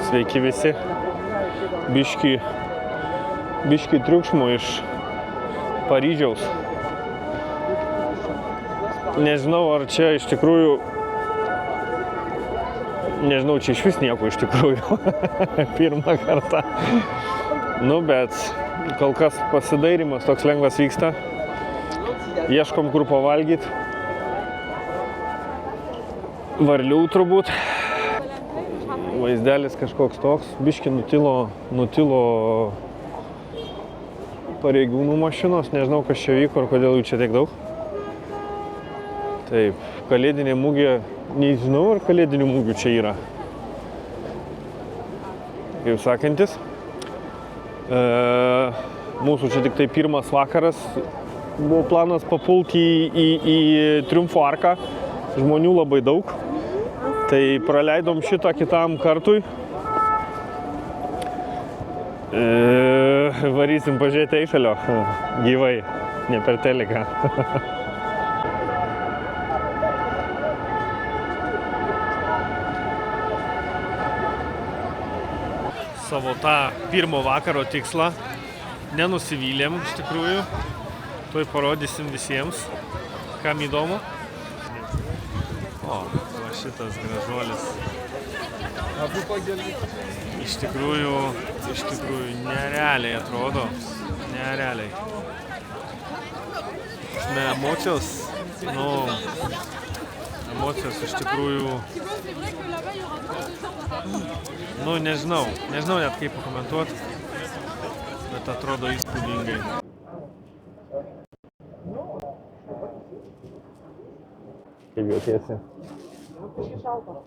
Sveiki visi. Biški triukšmo iš Paryžiaus. Nežinau, ar čia iš tikrųjų... Nežinau, čia iš vis nieko iš tikrųjų. Pirmą kartą. Nu, bet kol kas pasidairimas toks lengvas vyksta. Ieškom, kur pavalgyti. Varlių turbūt. Vaizdelis kažkoks toks. Biški nutilo pareigūnų mašinos. Nežinau, kas čia vyko ir kodėl jų čia tiek daug. Taip, kalėdinė mugė. Nežinau, ar kalėdinių mugių čia yra. Kaip sakantis. Mūsų čia tik tai pirmas vakaras. Buvo planas papulti į Triumfo arką. Žmonių labai daug. Tai praleidom šitą kitam kartui. Varysim pažiūrėti Eifelio gyvai, ne per teliką. Savo tą pirmo vakaro tikslą nenusivylėm iš tikrųjų. Tuoj parodysim visiems, kam įdomu. O, va šitas gražuolis. Iš tikrųjų nerealiai atrodo. Nerealiai. Emocijos iš tikrųjų... Nu, nežinau net kaip pakomentuoti, bet atrodo įspūdingai. Kaip jautiesi?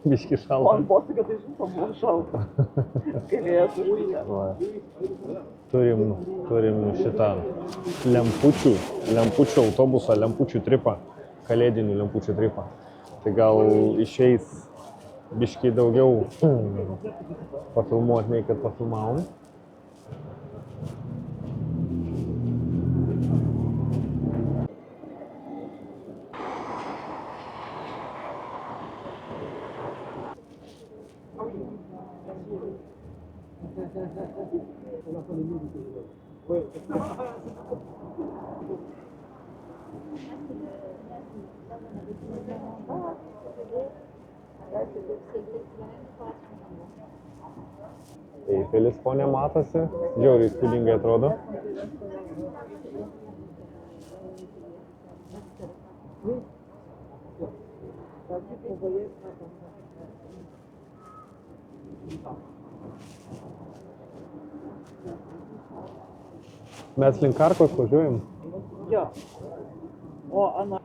Biški šalta. Man buvo, kad iš viso buvo šalta. Galėjęs uždėti. Turim šitą lempučių autobusą, lempučių tripą, kalėdinių lempučių tripą. Tai gal išeis biški daugiau pafilmuoti, nei kad pafilmavom. Eifelis fone matosi, žiauriai įspūdingai atrodo. Mes link Arkos važiuojam. Jo. O, ana...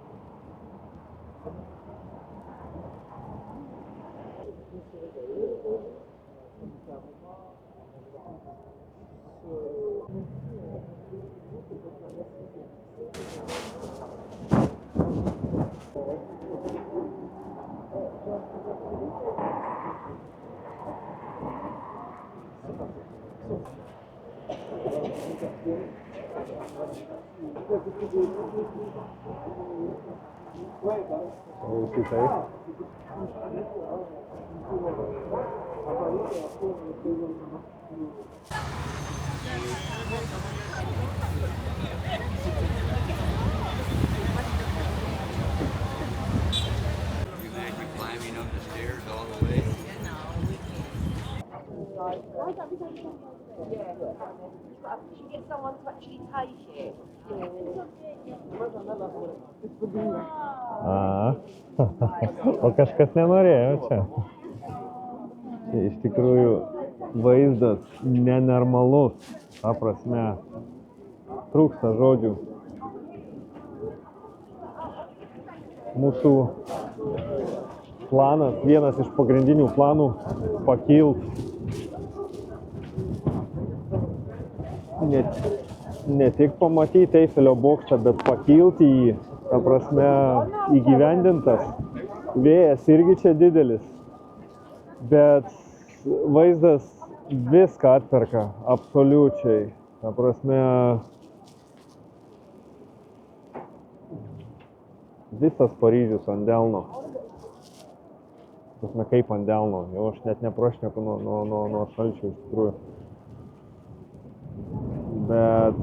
She gets someone to actually take it. O kažkas nenorėjo čia. Iš tikrųjų vaizdas nenormalus. Ta prasme, trūksta žodžių. Mūsų planas, vienas iš pagrindinių planų pakilt ne tik pamatyti Eifelio bokštą, bet pakilti jį, ta prasme, įgyvendintas. Vėjas irgi čia didelis, bet vaizdas viską atperka, absoliučiai. Ta prasme, visas Paryžius ant delno. Pasme, kaip ant delno, jau aš net neprošneku nuo šalčio iš tikrųjų. Bet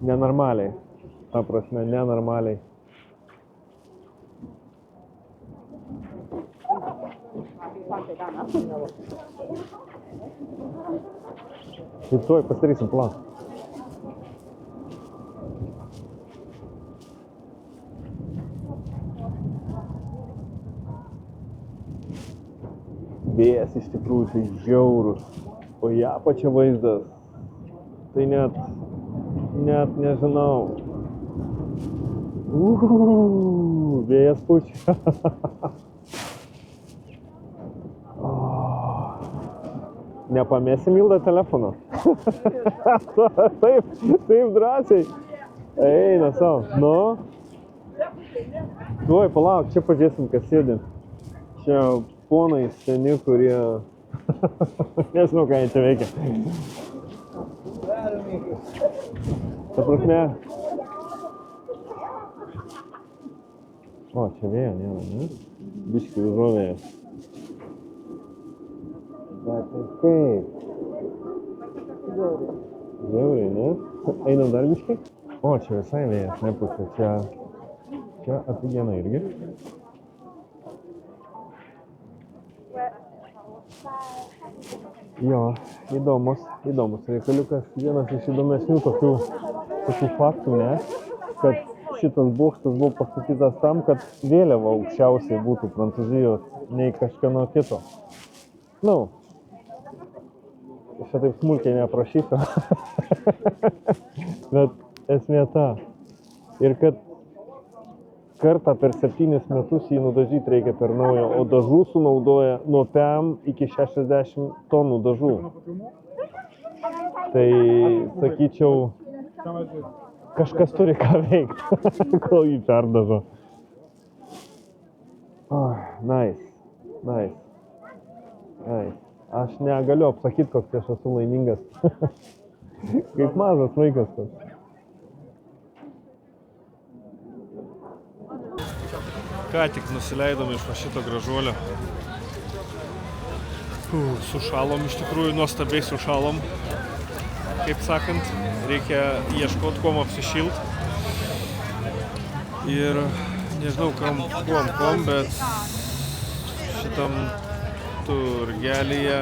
nenormaliai, ta prasme, nenormaliai. Tai tuoj pasidarysim planą. Vėjas iš tikrųjų tai žiaurus, o į apačią vaizdas, tai net nežinau. Vėjas pučia. Nepamėsim Mildą telefoną. Taip drąsiai. Eina savo. Nu. Tuoj, palauk, čia pažiūrėsim, kas sėdi. Čia ponai seni, kurie... Nežinau, ką jie čia veikia. Ta prasme... O, čia vėjo nėra, ne? Biškį užrovėjas. Bet tai kaip? Žiauriai, ne? Einam dar biškį? O, čia visai vėjas nepučia. Čia apigiena irgi. Jo, įdomus reikaliukas. Vienas iš įdomesnių tokių faktų, ne? Kad šitas bokštas buvo pastatytas tam, kad vėliava aukščiausiai būtų Prancūzijos, nei kažkieno kito. Nu, čia taip smulkiai neaprašysiu. Bet esmė ta. Ir kad kartą per 7 metus jį nudažyti reikia per naują, o dažų sunaudoja nuo 5 iki 60 tonų dažų. Tai, sakyčiau, kažkas turi ką veikti, kol jį perdažo. Nice. Aš negaliu apsakyti, koks aš esu laimingas. Kaip mažas vaikas tas. Ką tik nusileidom iš šito gražuolio. Sušalom, iš tikrųjų nuostabiai sušalom. Kaip sakant, reikia ieškoti, kuom apsišilt. Ir nežinau, kuom, bet šitam turgelyje,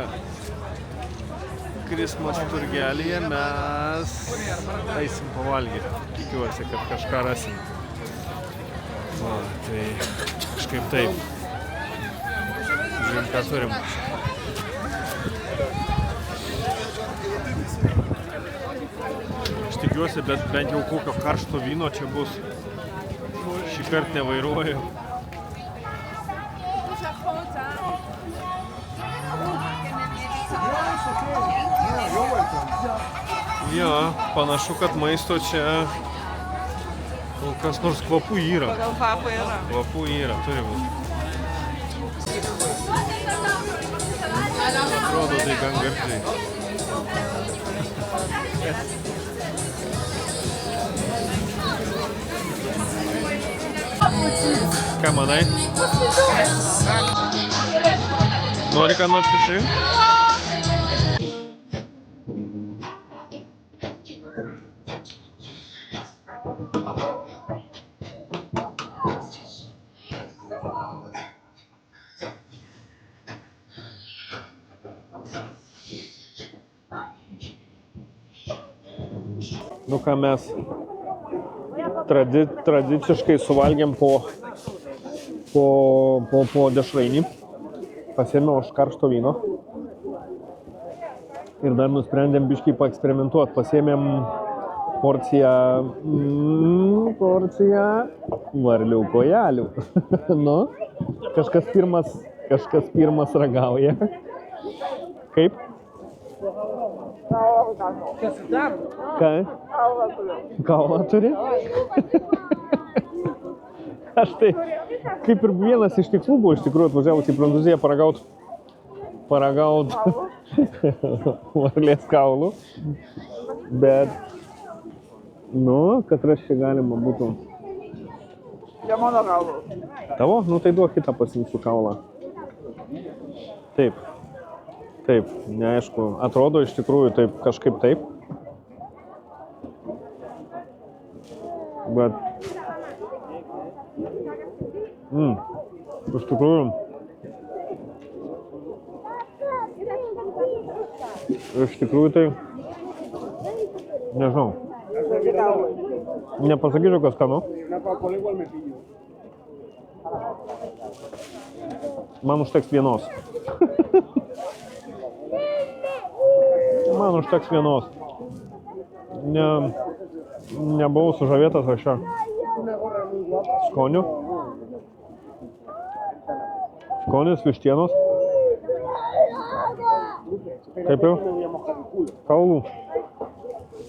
Christmas turgelyje mes eisim pavalgyti. Tikiuosi, kad kažką rasim. Va, tai kažkaip taip. Žiūrim, ką turim. Aš tikiuosi, bet bent jau kokio karšto vyno čia bus. Šį kartą nevairuoju. Jo, panašu, kad maisto čia kol kas nors kvapų yra. Gal kvapų yra? Kvapų yra, turi būti. Atrodo, tai gan gardžiai. Ką manai? Nori ką nors išrinkti? Nu ką mes tradiciškai suvalgėm po dešrainį, pasiėmėm aš karšto vyno ir dar nusprendėm biškį paeksperimentuoti, pasiėmėm porciją varlių kojelių. Nu, kažkas pirmas ragauja. Kaip? Ką? Kaulą turi? Aš tai, kaip ir vienas iš tikslų buvo, iš tikrųjų atvažiavus į Prancūziją paragaut varlės kaulų. Bet, nu, kad ras čia galima būtų Čia mano galvos. Tavo? Nu tai duok kitą pasimsiu kaulą. Taip. Taip, neaišku. Atrodo iš tikrųjų taip, kažkaip taip. Bet... Iš tikrųjų... Iš tikrųjų tai... Nežinau. Nepasakyčiau, kas skanu. Man užteks vienos. Man užteks vienos. Nebuvau sužavėtas aš čia skoniu. Skonis, vištienos. Kaip jau? Kaulų.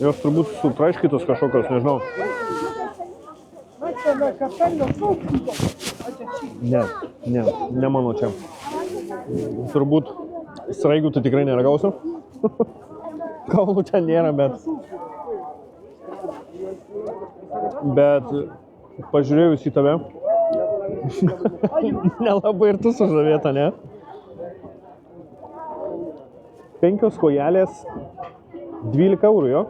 Jos turbūt sutraiškytos kažkokios, nežinau. Ne mano čia. Turbūt sraigių tai tikrai neragausiu. Kaulų ten nėra, bet pažiūrėjus į tave, nelabai ir tu sužavėta, ne? 5 kojelės, 12 eurų, jo?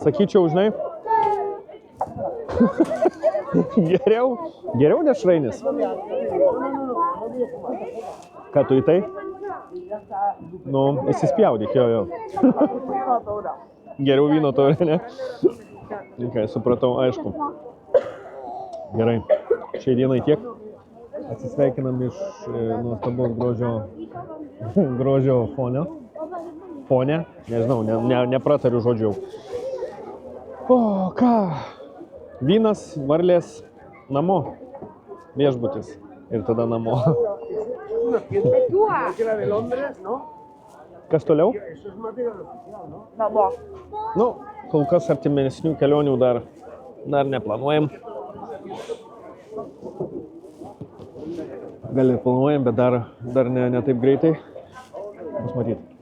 Sakyčiau, žinai, geriau dešrainis. Ką tu į tai? Nu, įsispjaudyk, jo. Geriau vyno taurė, ne? Okay, supratau, aišku. Gerai, šiai dienai tiek. Atsisveikinam iš nuostabos grožio fonio. Fonė, nežinau, nepratariu žodžiu. O, ką? Vynas, varlės, namo. Viešbutis. Ir tada namo. Kas toliau? Namo. Nu, kol kas artimesnių kelionių dar neplanuojam. Gal ir planuojam, bet dar ne taip greitai. Bus matyt.